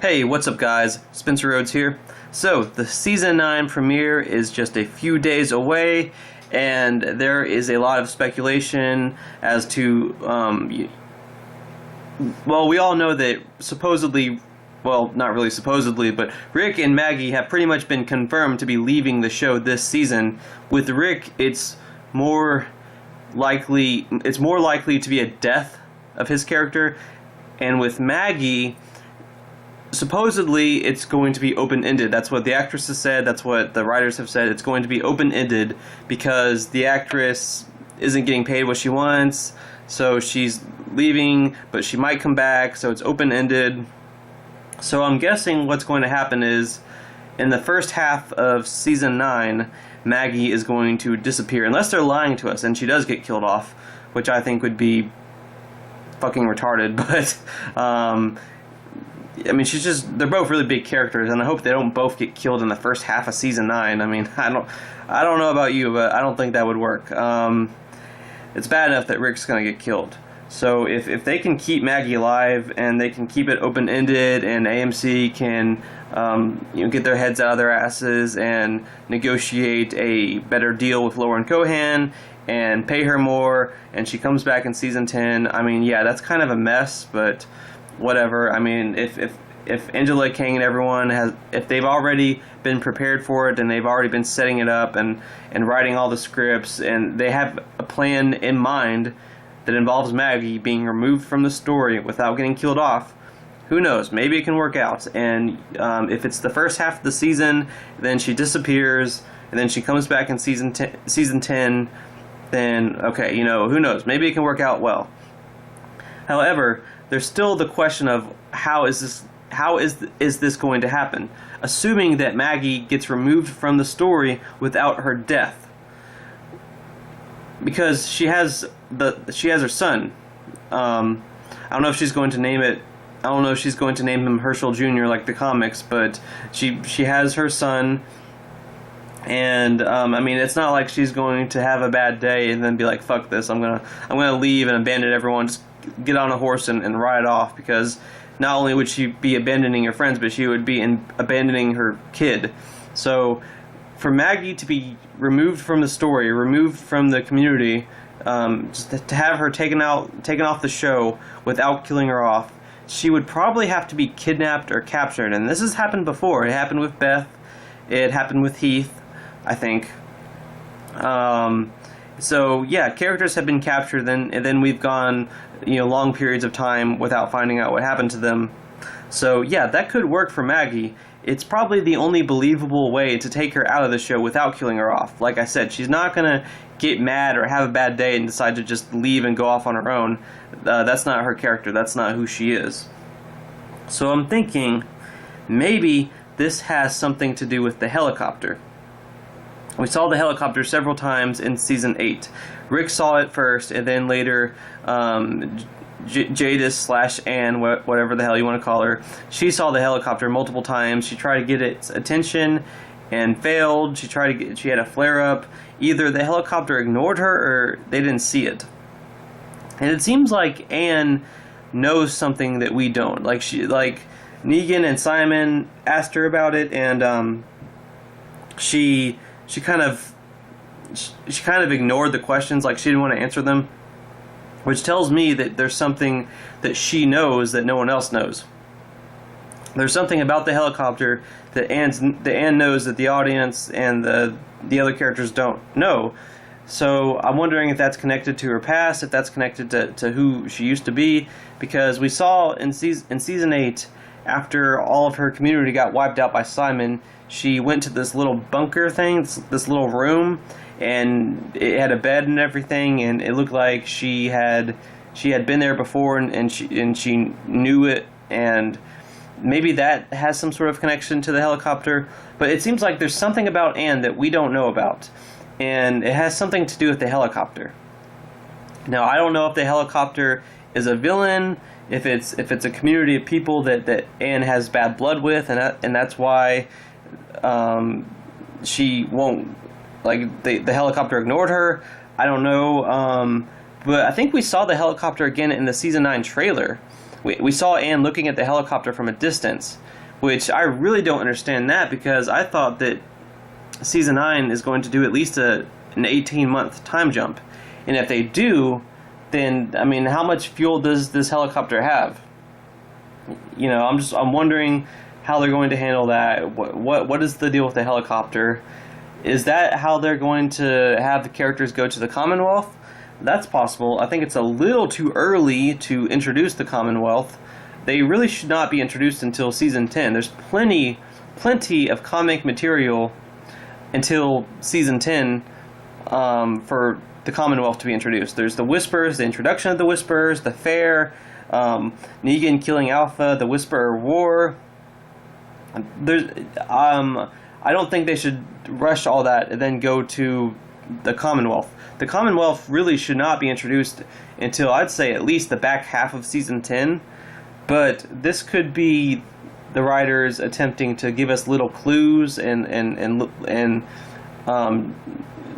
Hey, what's up guys? Spencer Rhodes here. So, the Season 9 premiere is just a few days away, and there is a lot of speculation as to, well, we all know that supposedly, well, not really supposedly, but Rick and Maggie have pretty much been confirmed to be leaving the show this season. With Rick, it's more likely to be a death of his character, and with Maggie, supposedly it's going to be open-ended. That's what the actress has said, that's what the writers have said. It's going to be open-ended because the actress isn't getting paid what she wants, so she's leaving, but she might come back, so it's open-ended. So I'm guessing what's going to happen is, in the first half of Season 9, Maggie is going to disappear, unless they're lying to us and she does get killed off, which I think would be fucking retarded, but I mean, they're both really big characters, and I hope they don't both get killed in the first half of Season 9. I mean, I don't know about you, but I don't think that would work. It's bad enough that Rick's going to get killed. So if they can keep Maggie alive, and they can keep it open-ended, and AMC can get their heads out of their asses and negotiate a better deal with Lauren Cohan, and pay her more, and she comes back in Season 10, I mean, yeah, that's kind of a mess, but whatever. I mean, if Angela Kang and everyone if they've already been prepared for it, and they've already been setting it up and writing all the scripts, and they have a plan in mind that involves Maggie being removed from the story without getting killed off, who knows, maybe it can work out. And if it's the first half of the season, then she disappears, and then she comes back in season 10, then okay, who knows, maybe it can work out well. However, there's still the question of how is this going to happen, assuming that Maggie gets removed from the story without her death, because she has her son. I don't know if she's going to name it. I don't know if she's going to name him Herschel Jr. like the comics, but she has her son. And I mean, it's not like she's going to have a bad day and then be like, "Fuck this! I'm gonna leave and abandon everyone. Just get on a horse and ride off." Because not only would she be abandoning her friends, but she would be abandoning her kid. So, for Maggie to be removed from the story, removed from the community, just to have her taken off the show without killing her off, she would probably have to be kidnapped or captured. And this has happened before. It happened with Beth. It happened with Heath, I think. So yeah, characters have been captured, and then we've gone, long periods of time without finding out what happened to them. So yeah, that could work for Maggie. It's probably the only believable way to take her out of the show without killing her off. Like I said, she's not gonna get mad or have a bad day and decide to just leave and go off on her own. That's not her character. That's not who she is. So I'm thinking maybe this has something to do with the helicopter. We saw the helicopter several times in Season 8. Rick saw it first, and then later, Jadis/Ann, whatever the hell you want to call her, she saw the helicopter multiple times. She tried to get its attention and failed. She had a flare-up. Either the helicopter ignored her, or they didn't see it. And it seems like Ann knows something that we don't. Like Negan and Simon asked her about it, and she kind of ignored the questions, like she didn't want to answer them, which tells me that there's something that she knows that no one else knows. There's something about the helicopter that Ann knows that the audience and the other characters don't know. So I'm wondering if that's connected to her past, if that's connected to who she used to be, because we saw in Season 8, after all of her community got wiped out by Simon, she went to this little bunker thing, this little room, and it had a bed and everything, and it looked like she had been there before, and she knew it, and maybe that has some sort of connection to the helicopter. But it seems like there's something about Ann that we don't know about, and it has something to do with the helicopter. Now, I don't know if the helicopter is a villain, if it's a community of people that Ann has bad blood with, and that's why she won't, like, the helicopter ignored her. I don't know, but I think we saw the helicopter again in the Season 9 trailer. we saw Anne looking at the helicopter from a distance, which I really don't understand that, because I thought that season 9 is going to do at least an 18-month time jump. And if they do, then, I mean, how much fuel does this helicopter have? You know, I'm wondering how they're going to handle that. What is the deal with the helicopter? Is that how they're going to have the characters go to the Commonwealth? That's possible. I think it's a little too early to introduce the Commonwealth. They really should not be introduced until season 10. There's plenty of comic material until season 10 for the Commonwealth to be introduced. There's the Whispers, the introduction of the Whispers, the Fair, Negan killing Alpha, the Whisperer War. I don't think they should rush all that and then go to the Commonwealth. The Commonwealth really should not be introduced until, I'd say, at least the back half of season 10. But this could be the writers attempting to give us little clues and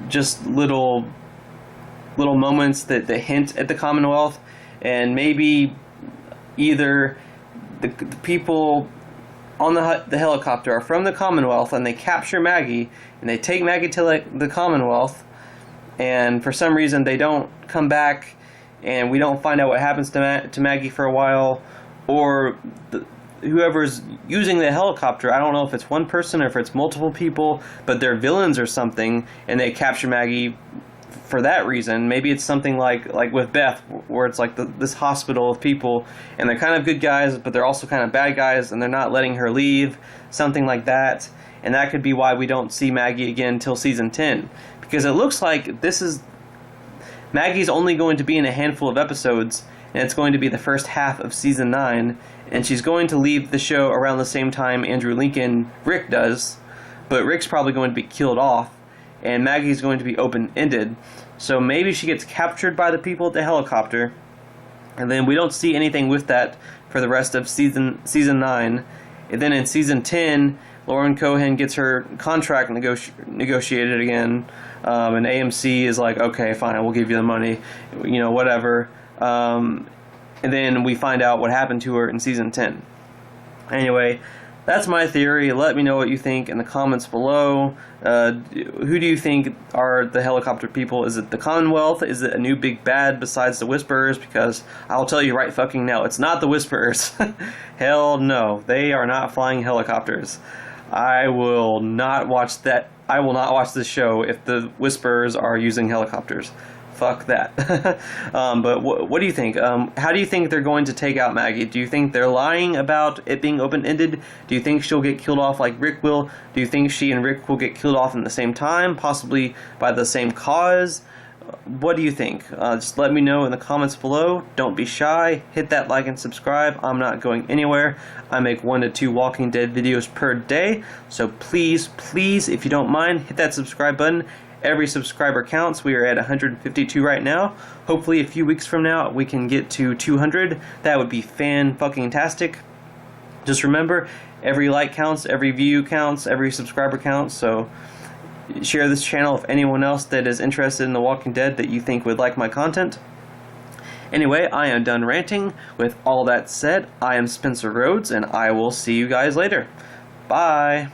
just little moments that hint at the Commonwealth, and maybe either the people on the helicopter are from the Commonwealth and they capture Maggie and they take Maggie to the Commonwealth, and for some reason they don't come back and we don't find out what happens to Maggie for a while, or whoever's using the helicopter, I don't know if it's one person or if it's multiple people, but they're villains or something and they capture Maggie for that reason. Maybe it's something like with Beth, where it's like this hospital of people and they're kind of good guys but they're also kind of bad guys and they're not letting her leave, something like that. And that could be why we don't see Maggie again until season 10, because it looks like Maggie's only going to be in a handful of episodes, and it's going to be the first half of season 9, and she's going to leave the show around the same time Andrew Lincoln Rick does, but Rick's probably going to be killed off and Maggie's going to be open-ended. So maybe she gets captured by the people at the helicopter, and then we don't see anything with that for the rest of season 9. And then in season 10, Lauren Cohan gets her contract negotiated again, and AMC is like, okay, fine, we'll give you the money, whatever. And then we find out what happened to her in season 10. Anyway, that's my theory. Let me know what you think in the comments below. Who do you think are the helicopter people? Is it the Commonwealth? Is it a new big bad besides the Whisperers? Because I'll tell you right fucking now, it's not the Whisperers. Hell no. They are not flying helicopters. I will not watch that. I will not watch this show if the Whisperers are using helicopters. Fuck that. But what do you think? How do you think they're going to take out Maggie? Do you think they're lying about it being open-ended? Do you think she'll get killed off like Rick will? Do you think she and Rick will get killed off at the same time, possibly by the same cause? What do you think? Just let me know in the comments below. Don't be shy. Hit that like and subscribe. I'm not going anywhere. I make 1 to 2 Walking Dead videos per day. So please, if you don't mind, hit that subscribe button. Every subscriber counts. We are at 152 right now. Hopefully a few weeks from now we can get to 200. That would be fan-fucking-tastic. Just remember, every like counts, every view counts, every subscriber counts. So share this channel with anyone else that is interested in The Walking Dead that you think would like my content. Anyway, I am done ranting. With all that said, I am Spencer Rhodes, and I will see you guys later. Bye!